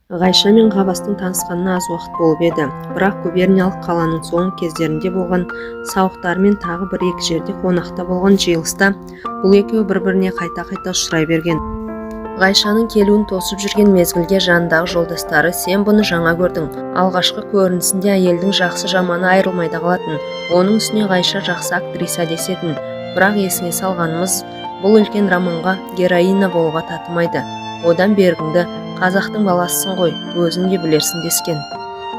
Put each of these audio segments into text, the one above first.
Ғайша мен Ғаббастың танысқанына аз уақыт болып еді, бірақ губерниялық қаланың соңғы кездерінде болған сауықтарымен тағы бір-екі жерде қонақта болған жиылыста бұл екеуі бір-біріне қайта-қайта ұшырай берген. Ғайшаның келуін тосып жүрген мезгілде жанындағы жолдастары: "Сен бұны жаңа көрдің. Алғашқы көрінісінде әйелдің жақсы-жаманы айырылмайда қалатын. Оның үстіне Ғайша жақсы актриса десетін. Бірақ есіңе салғанымыз, бұл үлкен романға героиня болуға татымайды. Одан бергіңді қазақтың баласысың ғой, өзің де білерсің" дескен.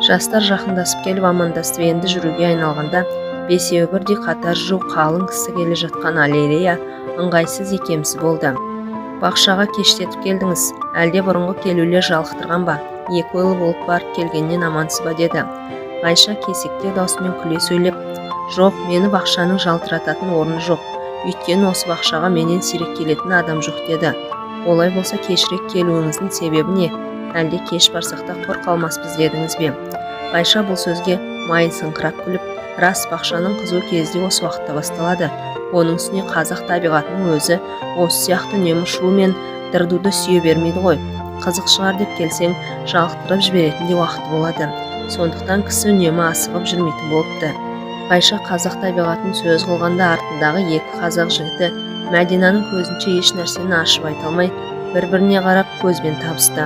Жастар жақындасып келіп амандасып енді жүруге айналғанда, бесеуі бірдей қатар жүру қалың кісі келе жатқан Аллея ыңғайсыз икемсіз болды. "Бақшаға кештетіп келдіңіз, әлде бұрынғы келулер жалықтырған ба? Екі ойлы болып барып келгеннен амансыз ба?" деді. Ғайша кесекте даусымен күле сөйлеп: "Жоқ, мені бақшаның жалтырататын орны жоқ. Өйткені осы бақшаға менен сирек келетін адам жоқ" деді. "Олай болса кешірек келуіңіздің себебі не? Әлде кеш барсақ та құр қалмаспыз дедіңіз бе?" Ғайша бұл сөзге майысыңқырап күліп: "Рас, бақшаның қызу кезі осы уақытта басталады. Оның үстіне қазақ табиғатының өзі осы сияқты үнемі шу мен дырдуды сүйе бермейді ғой. Қызық шығар деп келсең, жалықтырып жіберетін де уақыты болады. Сондықтан кісі үнемі асығып жүрмейтін болыпты." Ғайша қазақ табиғатын сөз қылғанда артындағы екі қазақ жігіті Мәдинаның көзінше еш нәрсені ашып айта алмай, бір-біріне қарап көзбен табысты.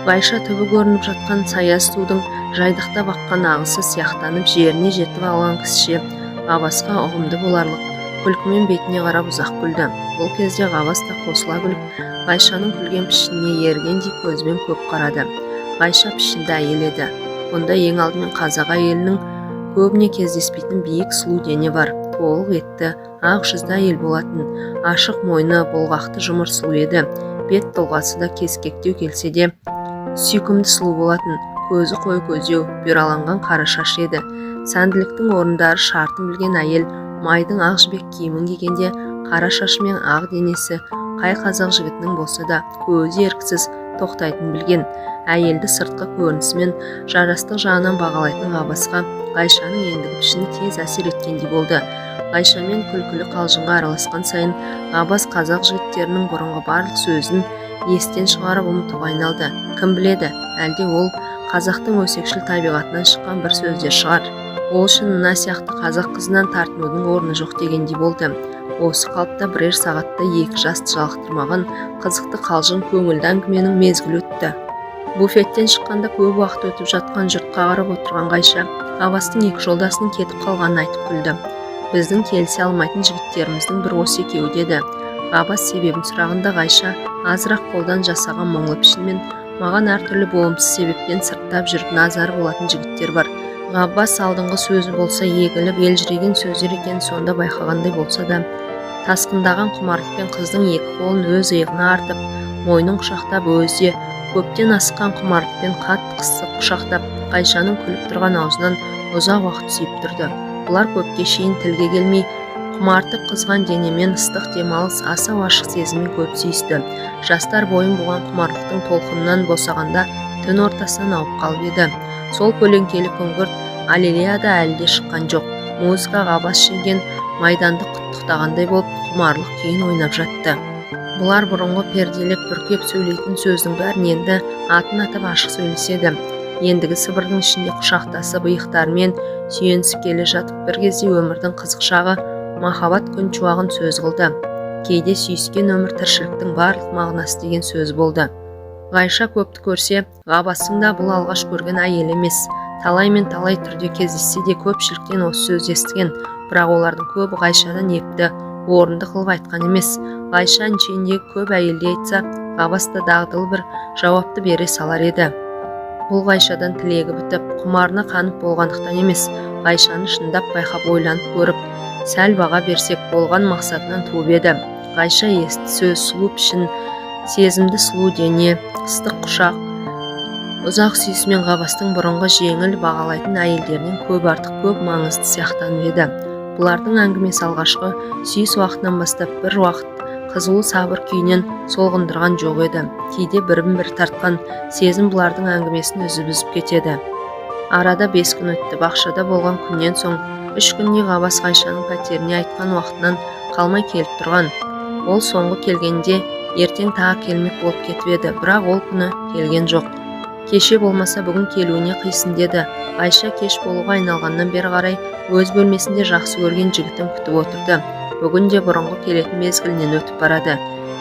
Ғайша түбі көрініп жатқан саяз судың жайдақтап аққан ағысы сияқтанып жеріне жетіп алған кісіше Ғаббасқа ұғымды боларлық күлкімен бетіне қарап ұзақ күлді. Бұл кезде Ғаббас та қосыла күліп, Ғайшаның күлген пішініне ергендей көзбен көп қарады. Ғайша пішінді әйел еді. Бұнда ең алдымен қазақ әйелінің көбіне кездеспейтін биік сұлу дене бар. Толық етті, ақ жүзді әйел болатын. Ашық мойны, болғақты жұмыр сұлу еді. Бет тұлғасы да кескектеу келсе де сүйкімді сұлу болатын. Көзі қой көздеу, бұйраланған қара шаш еді. Сәнділіктің орындары шартын білген әйел майдың ақ жібек киімін кигенде қара шашы мен ақ денесі қай қазақ жігітінің болса да көзі еріксіз тоқтайтын білген. Әйелді сыртқы көрінісімен жарастық жағынан бағалайтын Ғаббасқа Ғайшаның ендігі пішіні тез әсер еткендей болды. Ғайшамен күлкілі қалжыңға араласқан сайын Ғаббас қазақ жігіттерінің бұрынғы барлық сөзін естен шығарып ұмытуға айналды. Кім біледі, әлде ол қазақтың өсекшіл табиғатынан шыққан бір сөздер шығар. Ол үшін мына сияқты қазақ қызынан тартынудың орны жоқ дегендей болды. Осы қалыпта бірер сағатта екі жасты жалықтырмаған қызықты қалжың көңілді әңгіменің мезгілі өтті. Буфеттен шыққанда көп уақыт өтіп жатқан жұртқа қарап отырған Ғайша Ғаббастың екі жолдасының кетіп қалғанын айтып күлді. "Біздің келісе алмайтын жігіттеріміздің бір осы екеуі" деді. Ғаббас себебін сұрағанда Ғайша азырақ қолдан жасаған мұңлы пішінмен: "Маған әртүрлі болымсыз себептен сырттап жүріп назары болатын жігіттер бар." Ғаббас алдыңғы сөзі болса егіліп елжіреген сөздер екен сонда байқағандай болса да, тасқындаған құмарлықпен қыздың екі қолын өз иығына артып, мойнын құшақтап, өзі көптен асыққан құмарлықпен қатты қысып құшақтап, Ғайшаның күліп тұрған аузынан ұзақ уақыт сүйіп тұрды. Бұлар көпке шейін тілге келмей, құмартып қызған денемен ыстық демалыс, асау ашық сезіммен көп сүйісті. Жастар бойын буған құмарлықтың толқынынан босағанда түн ортасынан ауып қалып еді. Сол көлеңкелі күңгірт Аллеяда әлі де шыққан жоқ. Музыка Ғаббас жеңген майданды құттықтағандай болып құмарлық күйін ойнап жатты. Бұлар бұрынғы перделеп бүркеп сөйлейтін сөздің бәрін енді атын атап ашық сөйлеседі. Ендігі сыбырдың ішінде құшақтасып, иықтарымен сүйенісіп келе жатып, бір кезде өмірдің қызық шағы махаббат күн шуағын сөз қылды. Кейде сүйіскен өмір тіршіліктің барлық мағынасы деген сөз болды. Ғайша көпті көрсе, Ғаббастың да бұл алғаш көрген әйел емес. Талай мен талай түрде кездессе де көпшіліктен осы сөз естіген, бірақ олардың көбі Ғайшадан епті, орынды қылып айтқан емес. Ғайша әншейінде көп әйелде айтса, Ғаббас та дағдылы бір жауапты бере салар еді. Бұл Ғайшадан тілегі бітіп, құмарына қанып болғандықтан емес, Ғайшаны шындап байқап ойланып көріп, сәл баға берсек болған мақсатынан туып еді. Ғайша есті сөз, сұлу пішін, сезімді сұлу дене, ыстық құшақ, ұзақ сүйісімен Ғаббастың бұрынғы жеңіл бағалайтын әйелдерінен көп артық, көп маңызды сияқтанып еді. Бұлардың әңгімесі алғашқы сүйіс уақытынан бастап бір уақыт қызулы сабыр күйінен солғындырған жоқ еді. Кейде бірін-бірі тартқан сезім бұлардың әңгімесін үзіп кетеді. Арада 5 күн өтті. Бақшада болған күннен соң 3 күнде Ғаббас Ғайшаның пәтеріне айтқан уақытынан қалмай келіп тұрған. Ол соңғы келгенде ертең тағы келмек болып кетіп еді, бірақ ол күні келген жоқ. Кеше болмаса бүгін келуіне қисын деді. Айша кеш болуға айналғаннан бері қарай өз бөлмесінде жақсы көрген жігітін күтіп отырды. Бүгін де бұрынғы келетін мезгілінен өтіп барады.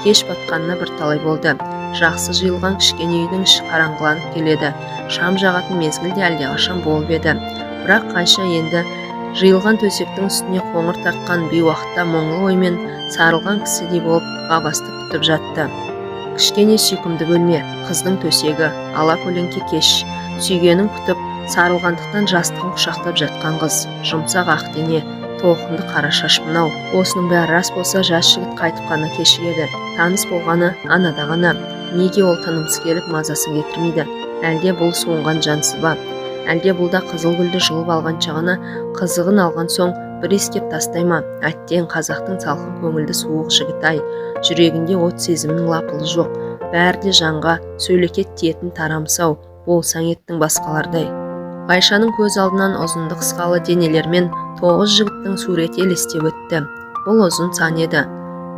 Кеш батқанына бірталай болды. Жақсы жиылған кішкене үйдің іші қараңғыланып келеді. Шам жағатын мезгілде әлдеқашан болып еді. Бірақ Айша енді жиылған төсектің үстіне қоңыр тартқан бейуақытта мұңлы оймен сарылған кісідей болып ғабасты күтіп жатты. Кішкене сүйкімді бөлме, қыздың төсегі, ала көлеңке кеш, сүйгенін күтіп, сарылғандықтан жастығын құшақтап жатқан қыз, жұмсақ ақ дене, толқынды қара шаш мынау. Осының бәрі рас болса, жас жігіт қайтып қана кешігеді. Таныс болғаны анада ғана. Неге ол тынымсыз келіп мазасын кетірмейді? Әлде бұл суынған жансыз ба? Әлде бұл да қызыл гүлді жұлып алғанша ғана қызығын алған соң бір иіскеп тастай ма? Әттең қазақтың салқын көңілді суық жігіт-ай, жүрегінде от сезімнің лапылы жоқ. Бәрі де жанға сөйлекет тиетін тарамсау, болсаң еттің басқалардай. Айшаның көз алдынан ұзынды қысқалы денелермен 9 жігіттің суреті елестеп өтті. Бұл ұзын сан еді.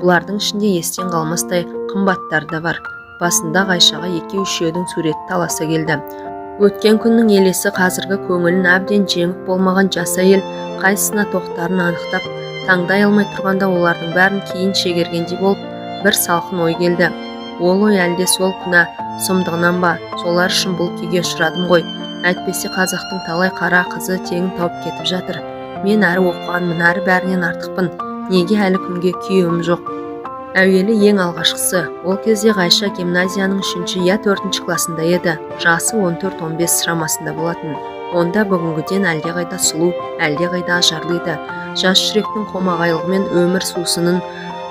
Бұлардың ішінде естен қалмастай қымбаттар да бар. Басында Айшаға 2-3-дің суреті таласа келді. Өткен күннің елесі қазіргі көңілін әбден жеңіп болмаған жас әйел қайсысына тоқтарын анықтап, таңдай алмай тұрғанда олардың бәрін кейін шегергендей болып бір салқын ой келді. Ол ой әлде сол күнә сұмдығынан ба? Солар үшін бұл күйге ұшырадым ғой. Әйтпесе қазақтың талай қара қызы тегін тауып кетіп жатыр. Мен әрі оқығанмын, әрі бәрінен артықпын. Неге әлі күнге күйеуім жоқ? Әуелі ең алғашқысы, ол кезде Айша гимназияның 3-ші я 4-ші класында еді. Жасы 14-15 шамасында болатын. Онда бүгінгіден әлдеқайда сұлу, әлдеқайда ажарлıydı. Жас жүректің қомағайлығымен өмір сусынын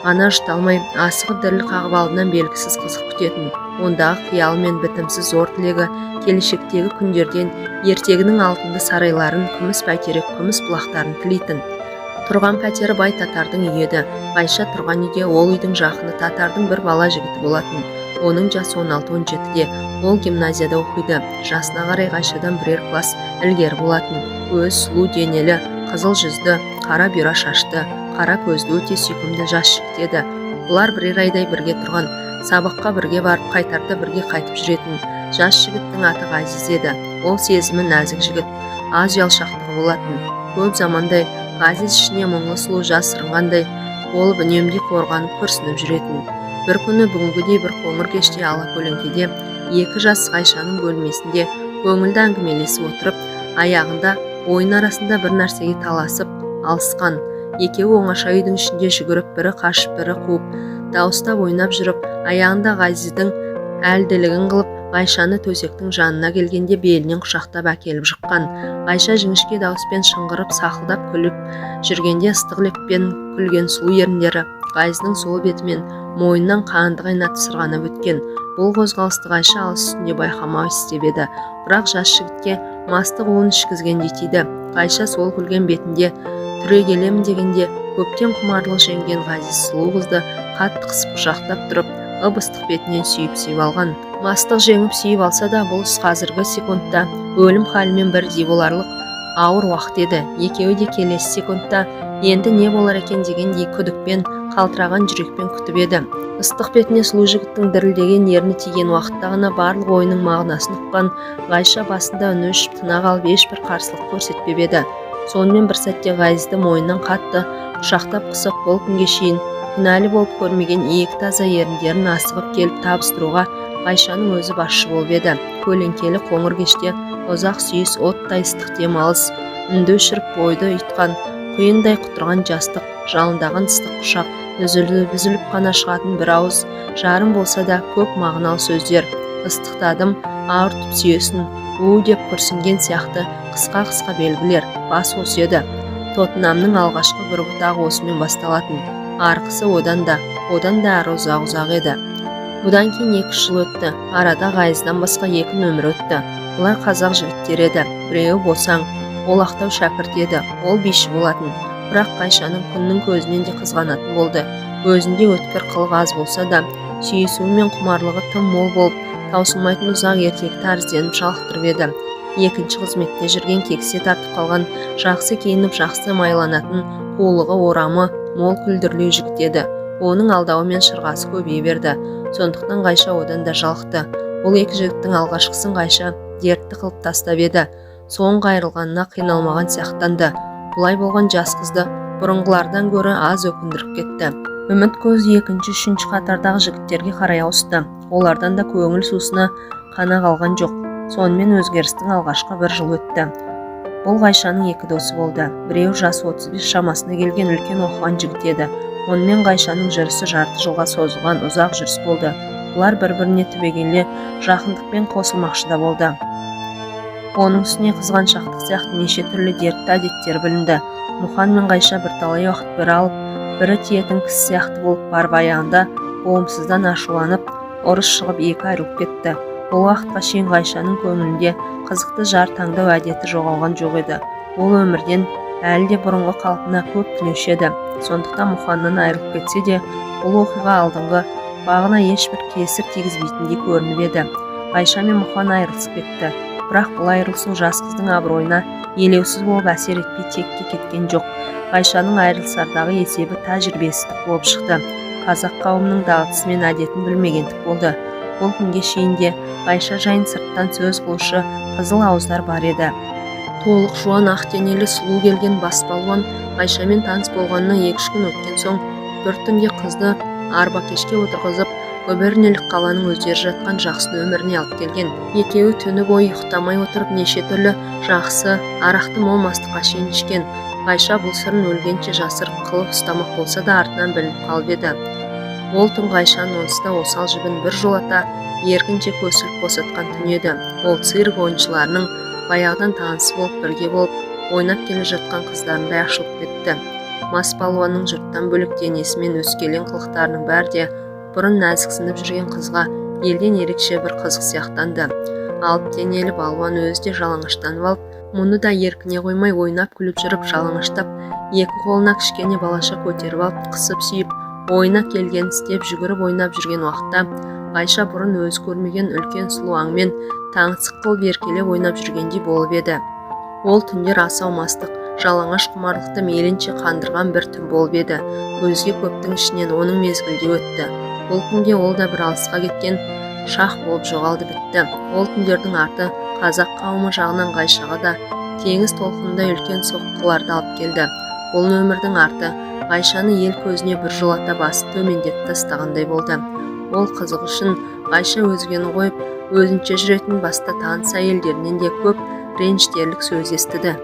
ана жұталмай, асығып діріл қағып алдынан белгісіз қызық күтетін. Ондағы қиялы мен бітімсіз зор тілегі келешектегі күндерден ертегінің алтынды сарайларын, күміс бәйтерек, күміс бұлақтарын тілейтін. Тұрған пәтері бай татардың үйі еді. Айша тұрған үйде ол үйдің жақыны татардың бір бала жігіті болатын. Оның жасы 16-17-де. Ол гимназияда оқиды. Жасына қарай Айшадан бірер класс ілгері болатын. Өз сұлу денелі, қызыл жүзді, қара бұйра шашты, қара көзді өте сүйкімді жас жігіт еді. Бұлар бірер айдай бірге тұрған. Сабаққа бірге барып, қайтарда бірге қайтып жүретін. Жас жігіттің аты Ғазиз еді. Ол сезімі нәзік жігіт, аз ұялшақтығы болатын. Көп замандай Ғазиз ішіне мұңлы сұлу жасырынғандай болып үнемде қорғанып күрсініп жүретін. Бір күні бүгінгідей бір қоңыр кеште ала көлеңкеде екі жас Айшаның бөлмесінде көңілді әңгімелесіп отырып, аяғында ойын арасында бір нәрсеге таласып алысқан. Екеуі оңаша үйдің ішінде жүгіріп, бірі қашып, бірі қуып, дауыстап ойнап жүріп, аяғында Ғазиздің әлділігін қылып, Айшаны төсектің жанына келгенде белінен құшақтап әкеліп жыққан. Айша жіңішке дауыспен шыңғырып, сақылдап күліп жүргенде ыстық леппен күлген сұлу еріндері Ғазиздің сол бетімен мойнынан қанды қайнатып сырғанап өткен. Бұл қозғалысты Айша алыс үстінде байқамау істеп еді. Бірақ жас жігітке мастық уын ішкізгендей тиді. Айша сол күлген бетінде түрегелемін дегенде көптен құмарлық жеңген Ғазиз сұлу қызды қатты қысып құшақтап тұрып, ып-ыстық бетінен сүйіп алған. Мастық жеңіп сүйіп алса да, бұл қазіргі секундта өлім халімен бірдей боларлық ауыр уақыт еді. Екеуі де келесі секундта енді не болар екен дегендей күдікпен, қалтыраған жүрекпен күтіп еді. Ыстық бетіне сұлу жігіттің дірілдеген ерні тиген уақытта ғана барлық ойының мағынасын ұққан Ғайша басында үні өшіп тына қалып ешбір қарсылық көрсетпеп еді. Сонымен бір сәтте Ғазизді мойнынан қатты құшақтап қысып, бұл күнге шейін күнәлі болып көрмеген екі таза еріндерін асығып келіп табыстыруға Айшаның өзі басшы болып еді. Көлеңкелі қоңыр кеште ұзақ сүйіс, оттай ыстық демалыс, үнді өшіріп бойды ұйтқан, құйындай құтырған жастық, жалындаған ыстық құшақ, үзіліп қана шығатын бір ауыз жарым болса да көп мағыналы сөздер, ыстықтадым, ауыртып сүйесін, деп күрсінген сияқты қысқа белгілер, бас осы еді. Тотынамның алғашқы бір бұтағы осымен басталатын. Арқысы одан да әрі ұзақ еді. Бұдан кейін 2 жыл өтті. Арада Ғайыздан басқа 2 нөмір өтті. Бұлар қазақ жігіттер еді. Біреуі Босаң, ол ақтау шәкірт еді. Ол биші болатын. Бірақ Айшаның күннің көзінен де қызғанатын болды. Өзінде өткір қылық аз болса да, сүйісуі мен құмарлығы тым мол болып, таусылмайтын ұзақ ертек тәрізденіп шалықтырып еді. Екінші қызметте жүрген кексе тартып қалған, жақсы киініп, жақсы майланатын, қулығы орамы мол күлдірлеу жігіт еді. Оның алдауы мен шырғасы көбейе берді. Сондықтан Ғайша одан да жалықты. Бұл екі жігіттің алғашқысын Ғайша дертті қылып тастап еді. Соңғы айырылғанына қиналмаған сияқтанды. Бұлай болған жас қызды бұрынғылардан гөрі аз өкіндіріп кетті. Үміт көзі екінші, үшінші қатардағы жігіттерге қарай ауысты. Олардан да көңіл сусыны қана қалған жоқ. Сонымен өзгерістің алғашқы бір жыл өтті. Бұл Ғайшаның екі досы болды. Біреу жасы 35 шамасына келген үлкен оқыған жігіт еді. Онымен Ғайшаның жүрісі жарты жылға созылған ұзақ жүріс болды. Бұлар бір-біріне түбегейлі жақындықпен қосылмақшы да болды. Оның үстіне қызғаншақтық сияқты неше түрлі дертті әдеттер білінді. Мұқан мен Ғайша бірталай уақыт бірі алып, бірі тиетін кісі сияқты болып барып аяғында болымсыздан ашуланып, ұрыс шығып екі айырылып кетті. Бұл уақытқа шейін Ғайшаның көңілінде қызықты жар таңдау әдеті жоғалған жоқ еді. Ол өмірден әлі де бұрынғы қалпына көп түнеуші еді. Сондықтан Мұханнан айырылып кетсе де, бұл оқиға алдыңғы бағына ешбір кесір тигізбейтіндей көрініп еді. Ғайша мен Мұхан айырылысып кетті. Бірақ бұл айырылысу жас қыздың абыройына елеусіз болып әсер етпей текке кеткен жоқ. Ғайшаның айырылысардағы есебі тәжірибесіздік болып шықты. Қазақ қауымының дағдысы мен әдетін білмегендік болды. Бұл күнге шейін де Ғайша жайын сырттан сөз қылушы қызыл ауыздар бар еді. Толық жуан ақ денелі сұлу келген бас балуан Ғайшамен таныс болғанына 2-3 күн өткен соң бір түнде қызды арба кешке отырғызып губерниялық қаланың өздері жатқан жақсы нөміріне алып келген. Екеуі түні бойы ұйықтамай отырып неше түрлі жақсы арақты мол мастыққа шейін ішкен. Ғайша бұл сырын өлгенше жасырып қылып ұстамақ болса да артынан біліп қалып еді. Ол түн Ғайшаның онсыз да осал жібін бір жолата еркінше көсіліп босатқан түн еді. Ол цирк ойыншыларының баяғыдан танысы болып бірге болып ойнап келе жатқан қыздарындай ашылып кетті. Мас палуанның жұрттан бөлек денесімен өскелең қылықтарының бәрі де бұрын нәзіксініп жүрген қызға елден ерекше бір қызық сияқтанды. Алып денелі балуан өзі де жалаңаштанып алып, мұны да еркіне қоймай ойнап күліп жүріп жалаңаштап, екі қолына кішкене балаша көтеріп алып қысып сүйіп, ойына келген істеп жүгіріп ойнап жүрген уақытта Ғайша бұрын өзі көрмеген үлкен сұлу аңмен таңсық қылып еркелеп ойнап жүргендей болып еді. Ол түндер асау мастық, жалаңаш құмарлықты мейлінше қандырған бір түн болып еді. Өзге көптің ішінен оның мезгілде өтті. Бұл күнде ол да бір алысқа кеткен шах болып жоғалды бітті. Ол түндердің арты қазақ қауымы жағынан Ғайшаға да теңіз толқынында үлкен соққыларды алып келді. Бұл нөмірдің арты Ғайшаны ел көзіне бір жолата басып төмендетіп тастағандай болды. Ол қызық үшін Ғайша өзгені қойып, өзінше жүретін баста таныс әйелдерінен де көп ренжітерлік сөз естіді.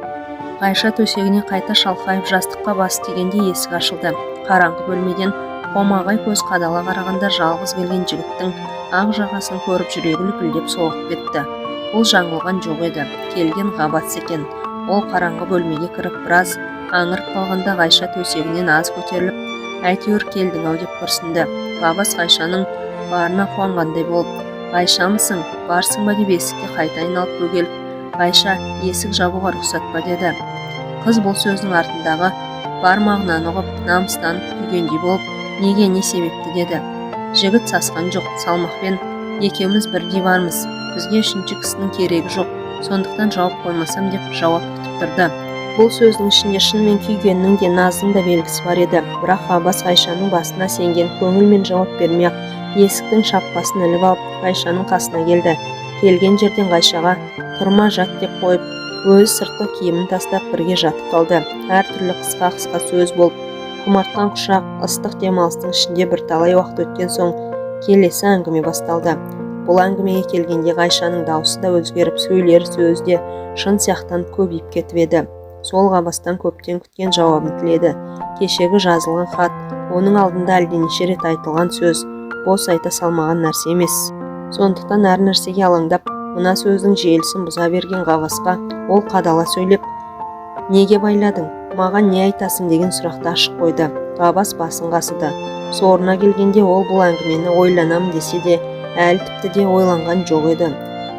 Ғайша төсегіне қайта шалқайып жастыққа басы тигенде есік ашылды. Қараңғы бөлмеден қомағай көз қадала қарағанда жалғыз келген жігіттің ақ жағасын көріп жүрегі лүпілдеп соғып кетті. Ол жаңылған жоқ еді. Келген Ғаббас екен. Ол қараңғы бөлмеге кіріп біраз аңырып қалғанда Ғайша төсегінен аз көтеріліп, әйтеуір келдің-ау деп күрсінді. Ғаббас Ғайшаның барына қуанғандай болып, Ғайшамысың, барсың ба деп есікке қайта айналып бөгеліп, Ғайша, есік жабуға рұқсат па деді. Қыз бұл сөздің артындағы бар мағынаны ұғып, намыстанып күйгендей болып, неге, не себепті деді. Жігіт сасқан жоқ, салмақпен, екеуміз бірдей бармыз, бізге үшінші кісінің керегі жоқ, сондықтан жауап қоймасам деп жауап күтіп тұрды. Бұл сөздің ішінде шынымен күйгеннің де назының да белгісі бар еді. Бірақ Ғаббас Ғайшаның басына сенген көңілмен жауап бермей-ақ есіктің шапқасын іліп алып Ғайшаның қасына келді. Келген жерден Ғайшаға тұрма жат деп қойып, өзі сыртқы киімін тастап бірге жатып қалды. Әртүрлі қысқа сөз болып, құмартқан құшақ, ыстық демалыстың ішінде бірталай уақыт өткен соң келесі әңгіме басталды. Бұл әңгімеге келгенде Ғайшаның даусы да өзгеріп, сөйлер сөзі де шын сияқтанып көбейіп кетіп еді. Сол Ғаббастан көптен күткен жауабын тіледі. Кешегі жазылған хат, оның алдында әлденеше рет айтылған сөз, бос айта салмаған нәрсе емес. Сондықтан әр нәрсеге алаңдап, мына сөздің желісін бұза берген Ғаббасқа ол қадала сөйлеп, неге байладың, маған не айтасың деген сұрақты ашық қойды. Ғаббас басын қасыды. Сорына келгенде ол бұл әңгімені ойланам десе де, әлі тіпті де ойланған жоқ еді.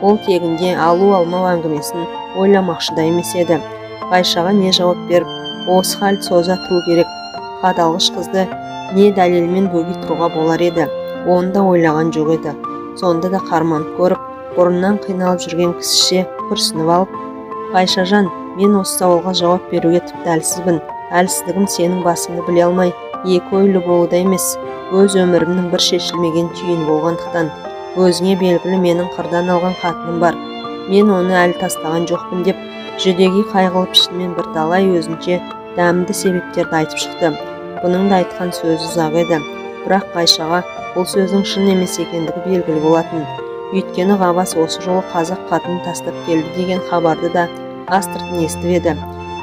Ол тегінде алу-алмау әңгімесін ойламақшы да емес еді. Ғайшаға не жауап беріп, осы хал соза тұру керек. Қадалғыш қызды не дәлелмен бөгей тұруға болар еді. Оны да ойлаған жоқ еді. Сонда да қарманып көріп, бұрыннан қиналып жүрген кісіше күрсініп алып, Ғайшажан, мен осы сауалға жауап беруге тіпті әлсізбін. Әлсіздігім сенің басыңды біле алмай, екі ойлы болуда емес, өз өмірімнің бір шешілмеген түйін болғандықтан. өзіңе белгілі менің қырдан алған қатыным бар. Мен оны әлі тастаған жоқпын деп жүдеги қайғылы пішінмен бірталай өзінше дәмді себептерді айтып шықты. Бұның да айтқан сөзі ұзақ еді. Бірақ Ғайшаға бұл сөздің шын емес екендігі белгілі болатын. Өйткені Ғаббас осы жолы қазақ қатынын тастап келді деген хабарды да астыртын естіп еді.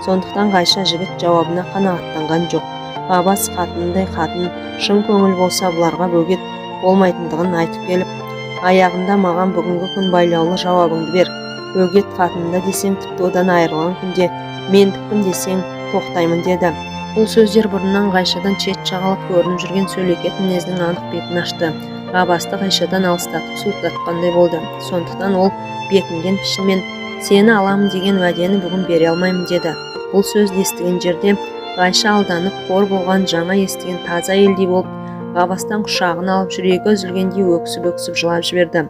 Сондықтан Ғайша жігіт жауабына қанағаттанған жоқ. Ғаббас қатынындай қатын шын көңіл болса бұларға бөгет болмайтындығын айтып келіп, аяғында маған бүгінгі күн байлаулы жауабыңды бер. Бөгет қатынында десең, тіпті одан айырылған күнде мендікпін десең тоқтаймын деді. Бұл сөздер бұрыннан Ғайшадан шет жағалап көрініп жүрген сөлекет мінездің анық бетін ашты. Ғаббасты Ғайшадан алыстатып суықтатқандай болды. Сондықтан ол бекінген пішінмен сені аламын деген уәдені бүгін бере алмаймын деді. Бұл сөзді естіген жерде Ғайша алданып қор болған, жаңа естіген таза елдей болып, Ғаббастан құшағын алып жүрегі үзілгендей өксіп-өксіп жылап жіберді.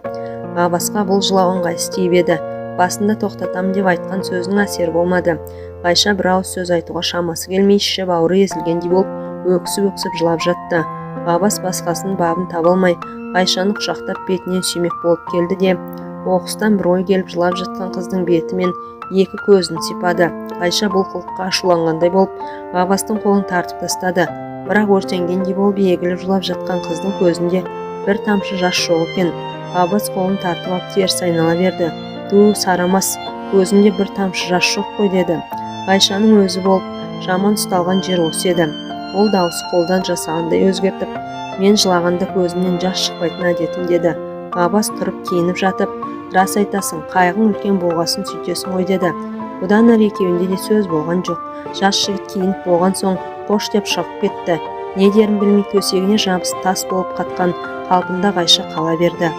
Ғаббасқа бұл жылау ыңғайсыз тиіп еді. Басында тоқтатам деп айтқан сөзінің әсері болмады. Ғайша бір ауыз сөз айтуға шамасы келмей, іші бауыры езілгендей болып, өксіп-өксіп жылап жатты. Ғаббас басқасының бабын таба алмай, Ғайшаны құшақтап бетінен сүймек болып келді де, оқыстан бір ой келіп жылап жатқан қыздың беті мен екі көзін сипады. Ғайша бұл қылыққа ашуланғандай болып, Ғаббастың қолын тартып тастады. Бірақ өртенгендей болып егіліп жылап жатқан қыздың көзінде бір тамшы жас жоқ екен. Ғаббас қолын тартып алып теріс айнала берді. «Ду, сарамас, көзінде бір тамшы жас жоқ қой» деді. Ғайшаның өзі болып, жаман ұсталған жер осы еді. Ол дауысы қолдан жасағандай өзгертіп, «Мен жылағанда көзімнен жас шықпайтын әдетім» деді. Ғаббас тұрып киініп жатып, «Рас айтасың, қайғың үлкен болғасын сөйтесің ғой» деді. Бұдан әрі екеуінде де сөз болған жоқ. Жас жігіт киініп болған соң қош деп шығып кетті. Не дерін білмей төсегіне жабысып тас болып қатқан қалпында Ғайша қала берді.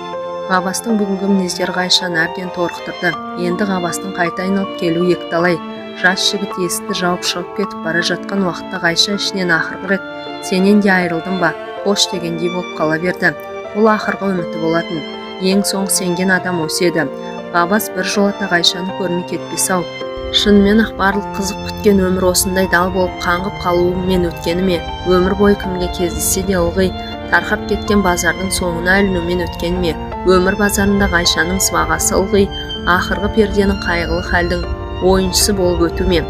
Ғаббастың бүгінгі мінездері Ғайшаны әбден торықтырды. Енді Ғаббастың қайта айналып келуі екіталай. Жас жігіт есікті жауып шығып кетіп бара жатқан уақытта Ғайша ішінен ақырғы рет «Сенен де айырылдым ба? Қош» дегендей болып қала берді. Бұл ақырғы үміті болатын. Ең соңғы сенген адам осы еді. Ғаббас бір жолата Ғайшаны көрмей кетпес-ау. Шынымен ақ барлық қызық күткен өмір осындай дал болып қаңғып қалуымен өткені ме? Өмір бойы кімге кездессе де ылғи тарқап кеткен базардың соңына ілінумен өткені ме? Өмір базарында Ғайшаның сыбағасы ылғи ақырғы перденің қайғылы халдің ойыншысы болып өту ме?